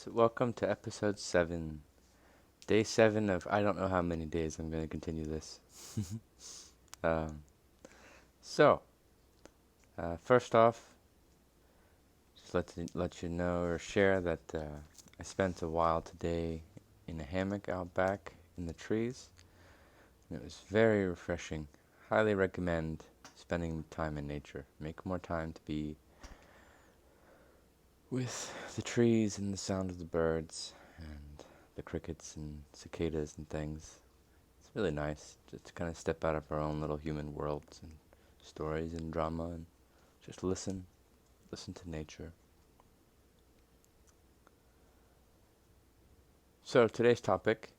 Welcome to episode 7. Day 7 of I don't know how many days I'm going to continue this. um, first off, just let you know or share that I spent a while today in a hammock out back in the trees. And it was very refreshing. Highly recommend spending time in nature. Make more time to be with the trees and the sound of the birds and the crickets and cicadas and things. It's really nice just to kind of step out of our own little human worlds and stories and drama and just listen to nature. So today's topic,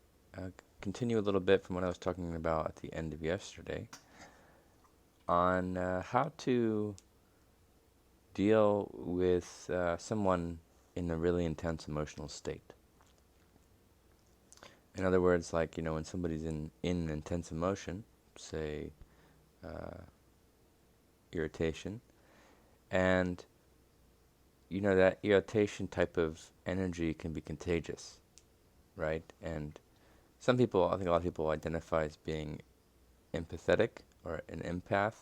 continue a little bit from what I was talking about at the end of yesterday on how to deal with someone in a really intense emotional state. In other words, like, when somebody's in intense emotion, say uh, irritation, and that irritation type of energy can be contagious, right? And some people, I think a lot of people identify as being empathetic or an empath,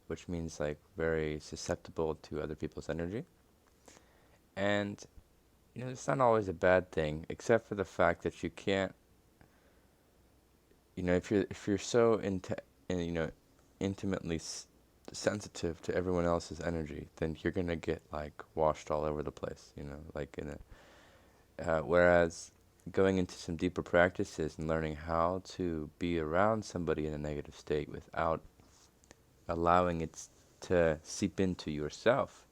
which means like very susceptible to other people's energy. And it's not always a bad thing, except for the fact that you can't, if you're so intimately sensitive to everyone else's energy, then you're gonna get like washed all over the place, like in a. Whereas going into some deeper practices and learning how to be around somebody in a negative state without allowing it to seep into yourself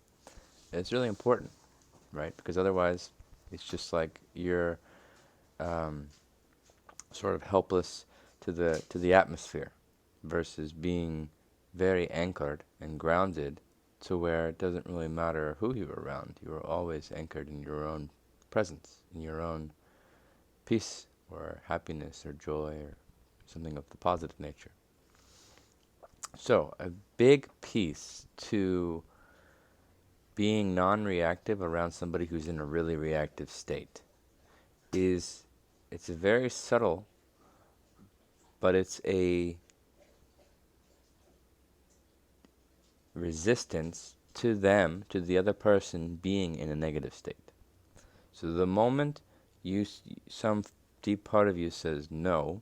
is really important, right? Because otherwise, it's just like you're um, sort of helpless to the atmosphere, versus being very anchored and grounded to where it doesn't really matter who you're around. You're always anchored in your own presence, in your own peace or happiness or joy or something of the positive nature. So, a big piece to being non-reactive around somebody who's in a really reactive state is it's a very subtle, but it's a resistance to them, to the other person being in a negative state. So the moment some deep part of you says, no,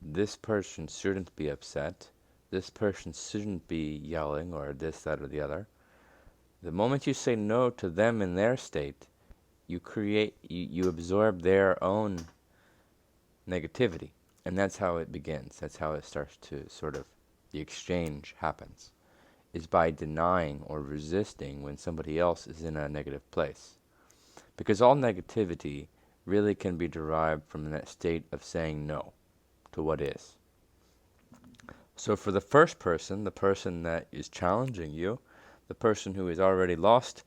this person shouldn't be upset, this person shouldn't be yelling or this, that, or the other, the moment you say no to them in their state, you absorb their own negativity. And that's how it begins. That's how it starts to sort of, the exchange happens, is by denying or resisting when somebody else is in a negative place. Because all negativity really can be derived from that state of saying no to what is. So for the first person, the person that is challenging you, the person who is already lost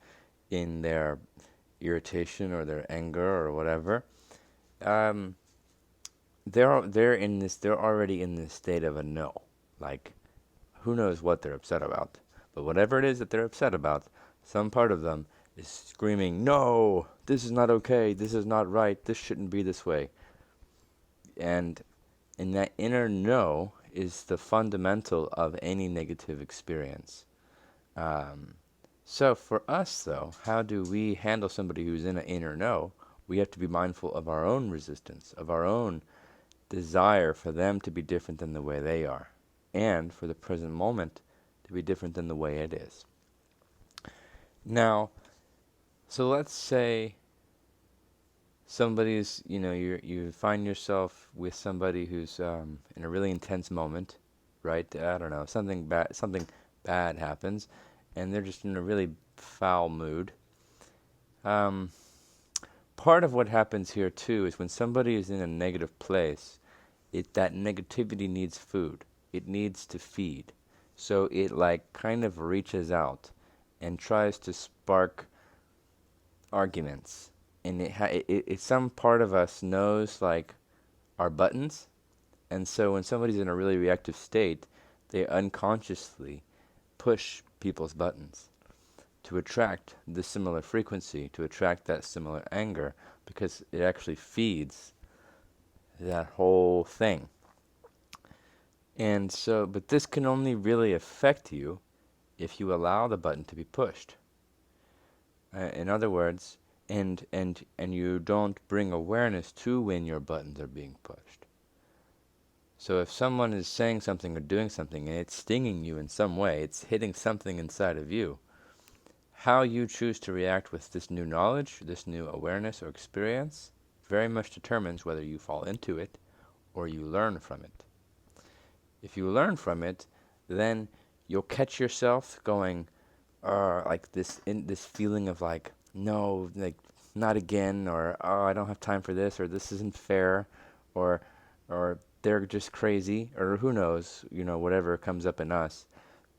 in their irritation or their anger or whatever, um, they're already in this state of a no. Like, who knows what they're upset about? But whatever it is that they're upset about, some part of them is screaming, no, this is not okay, this is not right, this shouldn't be this way. And in that inner no is the fundamental of any negative experience. Um, so for us, though, how do we handle somebody who's in an inner no? We have to be mindful of our own resistance, of our own desire for them to be different than the way they are, and for the present moment to be different than the way it is. Now, so let's say somebody's, you find yourself with somebody who's in a really intense moment, right? I don't know, something bad happens, and they're just in a really foul mood. Um, Part of what happens here too is when somebody is in a negative place, that negativity needs food. It needs to feed. So it like kind of reaches out and tries to spark arguments. And some part of us knows like our buttons. And so when somebody's in a really reactive state, they unconsciously push people's buttons. to attract the similar frequency, to attract that similar anger, because it actually feeds that whole thing. And so, but this can only really affect you if you allow the button to be pushed. In other words, and you don't bring awareness to when your buttons are being pushed. So if someone is saying something or doing something and it's stinging you in some way, it's hitting something inside of you, how you choose to react with this new knowledge, this new awareness or experience, very much determines whether you fall into it or you learn from it. If you learn from it, then you'll catch yourself going, like this feeling of like, no, like not again, or oh, I don't have time for this, or this isn't fair, or they're just crazy, or who knows, whatever comes up in us.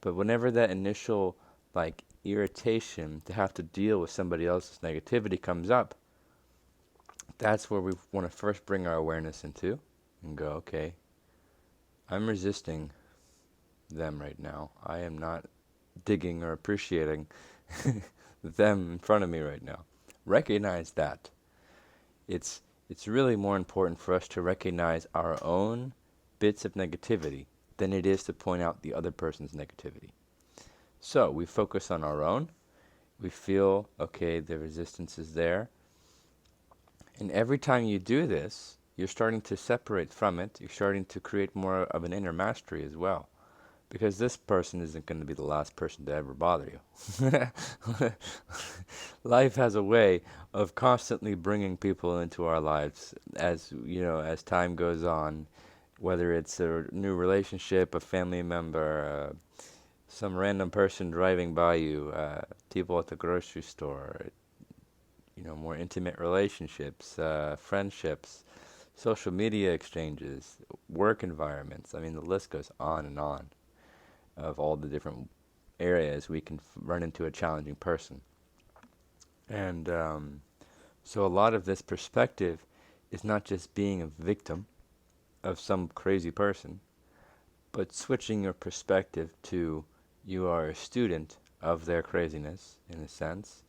But whenever that initial like irritation to have to deal with somebody else's negativity comes up, that's where we want to first bring our awareness into and go, okay, I'm resisting them right now. I am not digging or appreciating them in front of me right now. Recognize that. It's really more important for us to recognize our own bits of negativity than it is to point out the other person's negativity. So we focus on our own. We feel, okay, the resistance is there. And every time you do this, you're starting to separate from it. You're starting to create more of an inner mastery as well. Because this person isn't going to be the last person to ever bother you. Life has a way of constantly bringing people into our lives as time goes on, whether it's a new relationship, a family member, some random person driving by you, people at the grocery store, more intimate relationships, friendships, social media exchanges, work environments. I mean, the list goes on and on of all the different areas we can run into a challenging person. And so a lot of this perspective is not just being a victim of some crazy person, but switching your perspective to you are a student of their craziness, in a sense.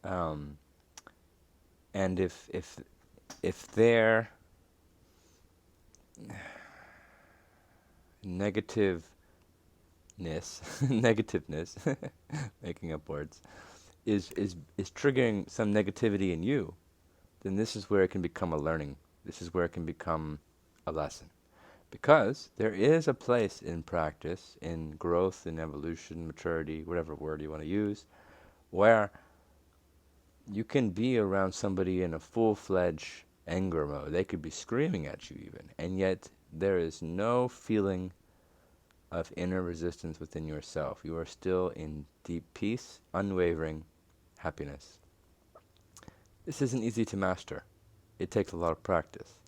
And if their negativeness, making up words, is triggering some negativity in you, then this is where it can become a learning. This is where it can become a lesson. Because there is a place in practice, in growth, in evolution, maturity, whatever word you want to use, where you can be around somebody in a full-fledged anger mode. They could be screaming at you even, and yet there is no feeling of inner resistance within yourself. You are still in deep peace, unwavering happiness. This isn't easy to master. It takes a lot of practice,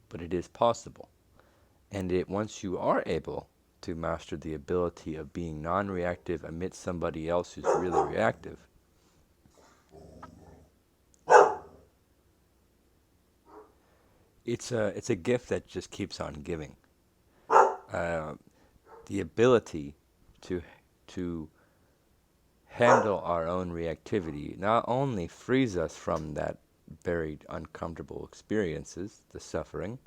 but it is possible. And once you are able to master the ability of being non-reactive amidst somebody else who's really reactive, it's a gift that just keeps on giving. The ability to handle our own reactivity not only frees us from that very uncomfortable experiences, the suffering,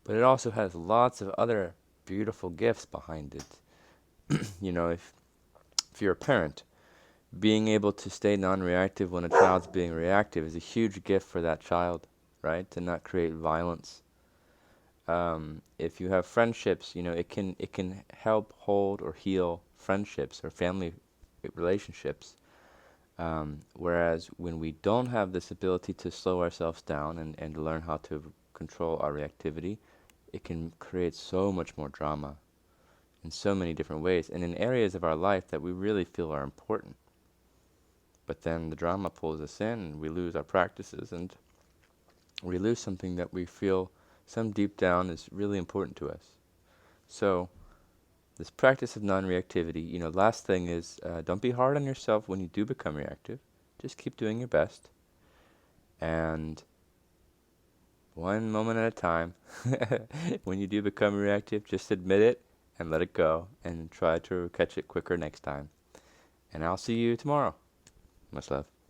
but it also has lots of other beautiful gifts behind it. If you're a parent, being able to stay non-reactive when a child's being reactive is a huge gift for that child, right? To not create violence. If you have friendships, it can help hold or heal friendships or family relationships. Whereas when we don't have this ability to slow ourselves down and learn how to control our reactivity, it can create so much more drama in so many different ways and in areas of our life that we really feel are important. But then the drama pulls us in and we lose our practices and we lose something that we feel some deep down is really important to us. So this practice of non-reactivity, last thing is don't be hard on yourself when you do become reactive. Just keep doing your best. And one moment at a time, when you do become reactive, just admit it and let it go and try to catch it quicker next time. And I'll see you tomorrow. Much love.